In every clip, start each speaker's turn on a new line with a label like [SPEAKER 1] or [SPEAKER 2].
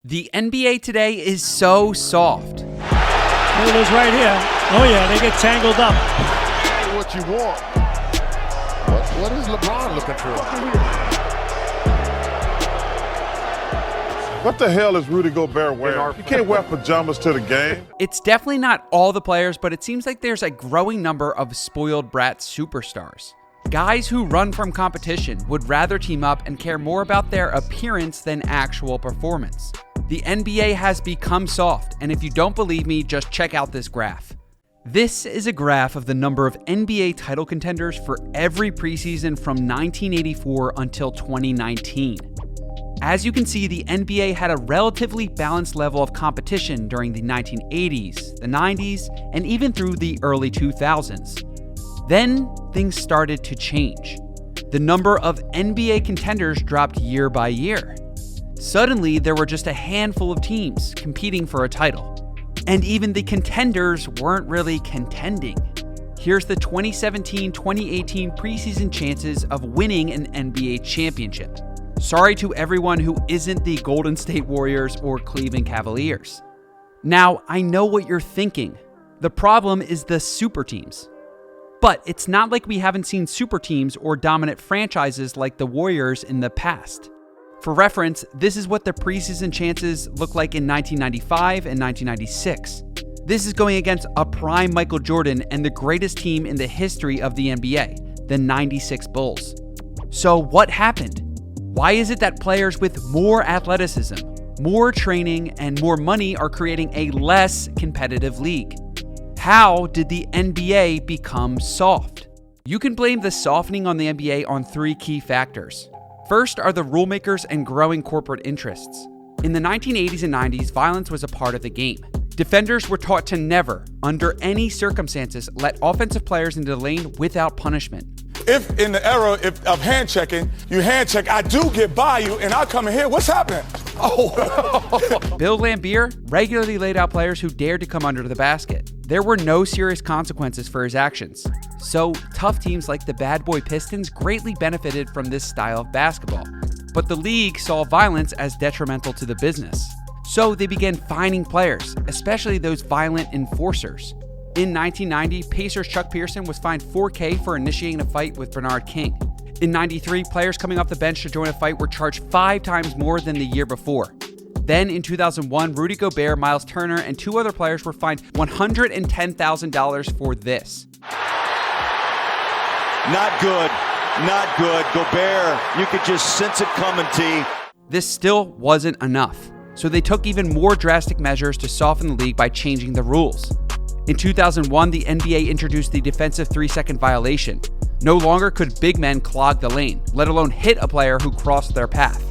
[SPEAKER 1] The NBA today is so soft.
[SPEAKER 2] Here it is right here. Oh yeah, they get tangled up.
[SPEAKER 3] What you want. What is LeBron looking for?
[SPEAKER 4] What the hell is Rudy Gobert wearing? You can't wear pajamas to the game.
[SPEAKER 1] It's definitely not all the players, but it seems like there's a growing number of spoiled brat superstars. Guys who run from competition would rather team up and care more about their appearance than actual performance. The NBA has become soft, and if you don't believe me, just check out this graph. This is a graph of the number of NBA title contenders for every preseason from 1984 until 2019. As you can see, the NBA had a relatively balanced level of competition during the 1980s, the 90s, and even through the early 2000s. Then, things started to change. The number of NBA contenders dropped year by year. Suddenly, there were just a handful of teams competing for a title. And even the contenders weren't really contending. Here's the 2017-2018 preseason chances of winning an NBA championship. Sorry to everyone who isn't the Golden State Warriors or Cleveland Cavaliers. Now, I know what you're thinking. The problem is the super teams. But it's not like we haven't seen super teams or dominant franchises like the Warriors in the past. For reference, this is what the preseason chances look like in 1995 and 1996. This is going against a prime Michael Jordan and the greatest team in the history of the NBA, the 96 Bulls. So what happened? Why is it that players with more athleticism, more training, and more money are creating a less competitive league? How did the NBA become soft? You can blame the softening on the NBA on three key factors. First are the rule makers and growing corporate interests. In the 1980s and 90s, violence was a part of the game. Defenders were taught to never, under any circumstances, let offensive players into the lane without punishment.
[SPEAKER 5] If in the era of hand checking, you hand check, I do get by you, and I come in here, what's happening? Oh.
[SPEAKER 1] Bill Laimbeer regularly laid out players who dared to come under the basket. There were no serious consequences for his actions. So tough teams like the Bad Boy Pistons greatly benefited from this style of basketball. But the league saw violence as detrimental to the business. So they began fining players, especially those violent enforcers. In 1990, Pacers' Chuck Pearson was fined $4,000 for initiating a fight with Bernard King. In 93, players coming off the bench to join a fight were charged 5 times more than the year before. Then in 2001, Rudy Gobert, Miles Turner, and 2 other players were fined $110,000 for this.
[SPEAKER 6] Not good. Not good. Gobert, you could just sense it coming, T.
[SPEAKER 1] This still wasn't enough, so they took even more drastic measures to soften the league by changing the rules. In 2001, the NBA introduced the defensive 3-second violation. No longer could big men clog the lane, let alone hit a player who crossed their path.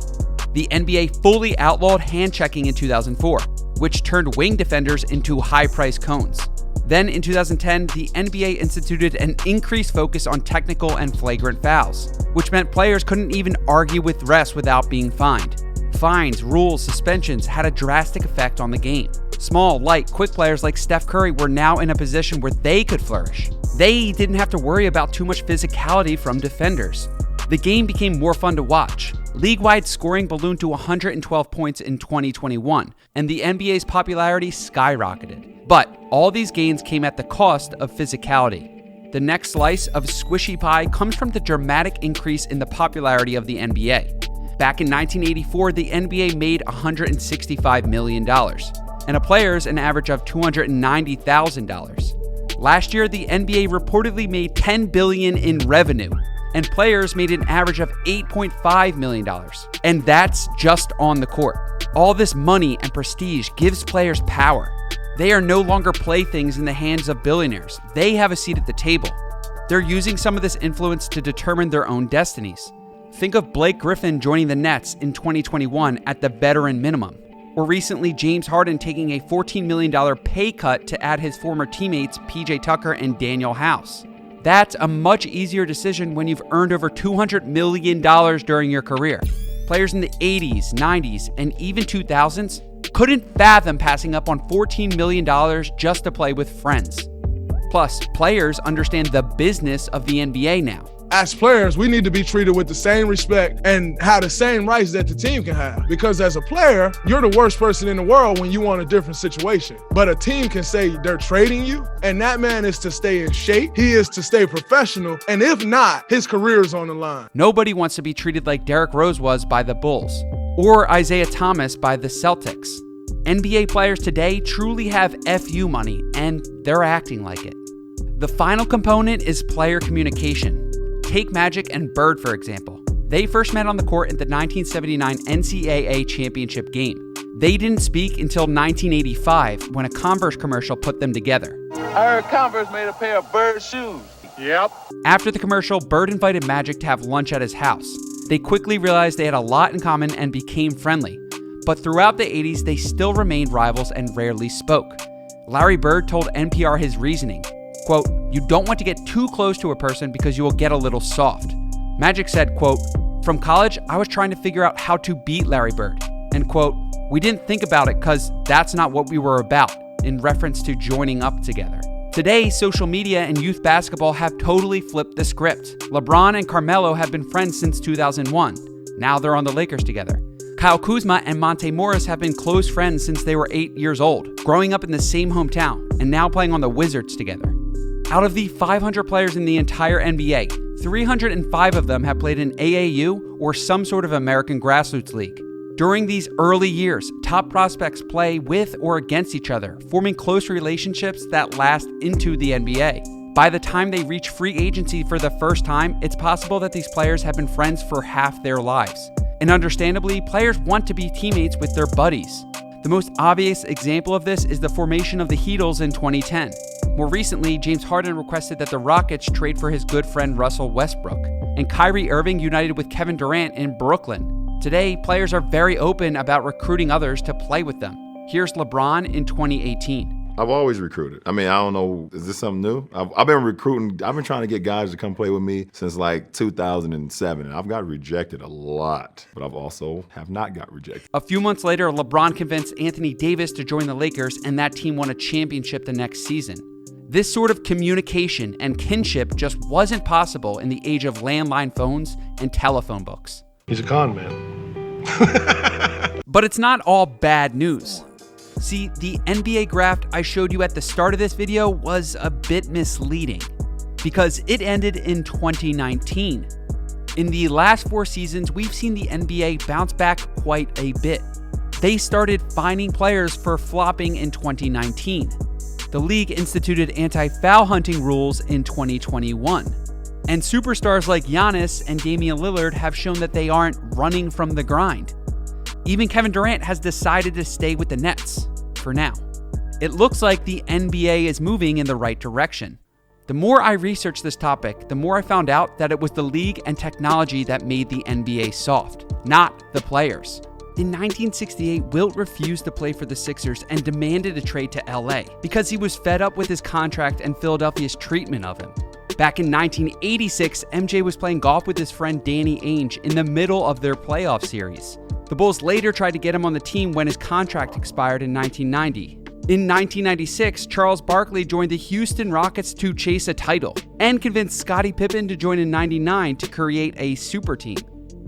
[SPEAKER 1] The NBA fully outlawed hand checking in 2004, which turned wing defenders into high-priced cones. Then in 2010, the NBA instituted an increased focus on technical and flagrant fouls, which meant players couldn't even argue with refs without being fined. Fines, rules, suspensions had a drastic effect on the game. Small, light, quick players like Steph Curry were now in a position where they could flourish. They didn't have to worry about too much physicality from defenders. The game became more fun to watch. League-wide scoring ballooned to 112 points in 2021, and the NBA's popularity skyrocketed. But all these gains came at the cost of physicality. The next slice of squishy pie comes from the dramatic increase in the popularity of the NBA. Back in 1984, the NBA made $165 million, and a player's an average of $290,000. Last year, the NBA reportedly made $10 billion in revenue, and players made an average of $8.5 million. And that's just on the court. All this money and prestige gives players power. They are no longer playthings in the hands of billionaires. They have a seat at the table. They're using some of this influence to determine their own destinies. Think of Blake Griffin joining the Nets in 2021 at the veteran minimum. Or recently, James Harden taking a $14 million pay cut to add his former teammates PJ Tucker and Daniel House. That's a much easier decision when you've earned over $200 million during your career. Players in the 80s, 90s, and even 2000s couldn't fathom passing up on $14 million just to play with friends. Plus, players understand the business of the NBA now.
[SPEAKER 7] as players, we need to be treated with the same respect and have the same rights that the team can have. Because as a player, you're the worst person in the world when you want a different situation. But a team can say they're trading you, and that man is to stay in shape. He is to stay professional. And if not, his career is on the line.
[SPEAKER 1] Nobody wants to be treated like Derrick Rose was by the Bulls or Isaiah Thomas by the Celtics. NBA players today truly have FU money, and they're acting like it. The final component is player communication. Take Magic and Bird, for example. They first met on the court at the 1979 NCAA championship game. They didn't speak until 1985 when a Converse commercial put them together.
[SPEAKER 8] I heard Converse made a pair of Bird shoes.
[SPEAKER 3] Yep.
[SPEAKER 1] After the commercial, Bird invited Magic to have lunch at his house. They quickly realized they had a lot in common and became friendly. But throughout the 80s, they still remained rivals and rarely spoke. Larry Bird told NPR his reasoning. Quote, "You don't want to get too close to a person because you will get a little soft." Magic said, quote, "From college, I was trying to figure out how to beat Larry Bird." And quote, "We didn't think about it because that's not what we were about," in reference to joining up together. Today, social media and youth basketball have totally flipped the script. LeBron and Carmelo have been friends since 2001. Now they're on the Lakers together. Kyle Kuzma and Monte Morris have been close friends since they were 8 years old, growing up in the same hometown, and now playing on the Wizards together. Out of the 500 players in the entire NBA, 305 of them have played in AAU or some sort of American grassroots league. During these early years, top prospects play with or against each other, forming close relationships that last into the NBA. By the time they reach free agency for the first time, it's possible that these players have been friends for half their lives. And understandably, players want to be teammates with their buddies. The most obvious example of this is the formation of the Heatles in 2010. More recently, James Harden requested that the Rockets trade for his good friend Russell Westbrook, and Kyrie Irving united with Kevin Durant in Brooklyn. Today, players are very open about recruiting others to play with them. Here's LeBron in 2018.
[SPEAKER 9] I've always recruited. I mean, I don't know, is this something new? I've been recruiting. I've been trying to get guys to come play with me since like 2007, and I've got rejected a lot, but I've also have not got rejected.
[SPEAKER 1] A few months later, LeBron convinced Anthony Davis to join the Lakers, and that team won a championship the next season. This sort of communication and kinship just wasn't possible in the age of landline phones and telephone books.
[SPEAKER 2] He's a con man.
[SPEAKER 1] But it's not all bad news. See, the NBA graft I showed you at the start of this video was a bit misleading because it ended in 2019. In the last 4 seasons, we've seen the NBA bounce back quite a bit. They started fining players for flopping in 2019. The league instituted anti-foul hunting rules in 2021. And superstars like Giannis and Damian Lillard have shown that they aren't running from the grind. Even Kevin Durant has decided to stay with the Nets, for now. It looks like the NBA is moving in the right direction. The more I researched this topic, the more I found out that it was the league and technology that made the NBA soft, not the players. In 1968, Wilt refused to play for the Sixers and demanded a trade to LA because he was fed up with his contract and Philadelphia's treatment of him. Back in 1986, MJ was playing golf with his friend Danny Ainge in the middle of their playoff series. The Bulls later tried to get him on the team when his contract expired in 1990. In 1996, Charles Barkley joined the Houston Rockets to chase a title and convinced Scottie Pippen to join in 99 to create a super team.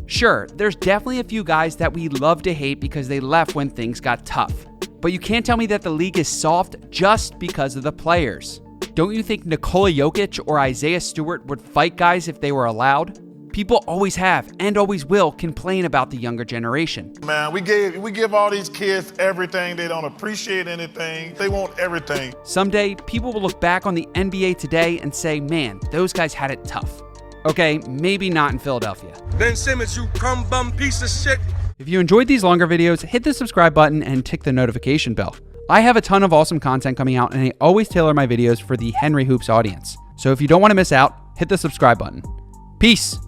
[SPEAKER 1] Sure, there's definitely a few guys that we love to hate because they left when things got tough. But you can't tell me that the league is soft just because of the players. Don't you think Nikola Jokic or Isaiah Stewart would fight guys if they were allowed? People always have and always will complain about the younger generation.
[SPEAKER 3] Man, we give all these kids everything. They don't appreciate anything. They want everything.
[SPEAKER 1] Someday, people will look back on the NBA today and say, man, those guys had it tough. Okay, maybe not in Philadelphia.
[SPEAKER 10] Ben Simmons, you cum bum piece of shit.
[SPEAKER 1] If you enjoyed these longer videos, hit the subscribe button and tick the notification bell. I have a ton of awesome content coming out, and I always tailor my videos for the Henry Hoops audience. So if you don't want to miss out, hit the subscribe button. Peace.